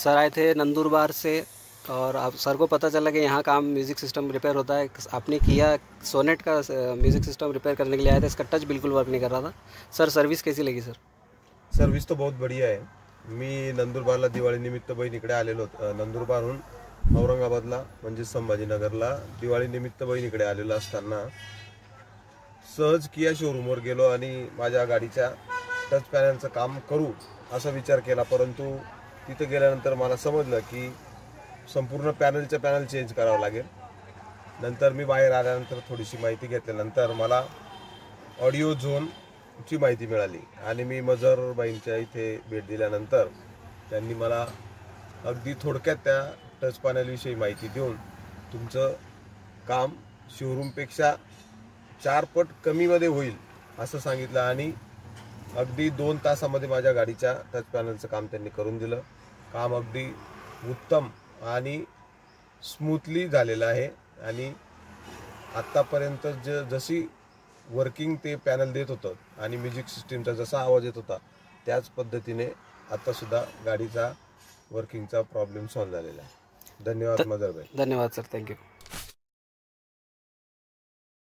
Sir आए थे नंदुरबार से और आप सर को पता चला कि यहाँ काम म्यूज़िक सिस्टम रिपेयर होता है। आपने किया सोनेट का म्यूज़िक सिस्टम रिपेयर करने के लिए आए थे। इसका टच बिल्कुल वर्क नहीं कर रहा था। सर सर्विस कैसी लगी सर? सर्विस तो बहुत बढ़िया आहे। मी नंदुरबारला दिवाळीनिमित्त बहिणीकडे आलेलो होतो। नंदुरबारहून औरंगाबादला म्हणजे संभाजीनगरला दिवाळीनिमित्त बहिणीकडे आलेलो असताना सहज किया शोरूमवर गेलो आणि माझ्या गाडीच्या टच पॅनलचं काम करू असा विचार केला, परंतु तिथे गेल्यानंतर मला समजलं की संपूर्ण पॅनल चेंज करावं लागेल। नंतर मी बाहेर आल्यानंतर थोडीशी माहिती घेतल्यानंतर मला ऑडिओ झोनची माहिती मिळाली आणि मी मजरबाईंच्या इथे भेट दिल्यानंतर त्यांनी मला अगदी थोडक्यात त्या टच पॅनलविषयी माहिती देऊन तुमचं काम शोरूमपेक्षा 4 पट कमीमध्ये होईल असं सांगितलं आणि अगदी 2 तासामध्ये माझ्या गाडीच्या टच पॅनलचं काम त्यांनी करून दिलं। काम अगदी उत्तम आणि स्मूथली झालेलं आहे आणि आत्तापर्यंत जशी वर्किंग ते पॅनल देत होतं आणि म्युझिक सिस्टीमचा जसा आवाज येत होता त्याच पद्धतीने आत्तासुद्धा गाडीचा वर्किंगचा प्रॉब्लेम सॉल्व्ह झालेला आहे। धन्यवाद मजरबाई। धन्यवाद सर, थँक्यू।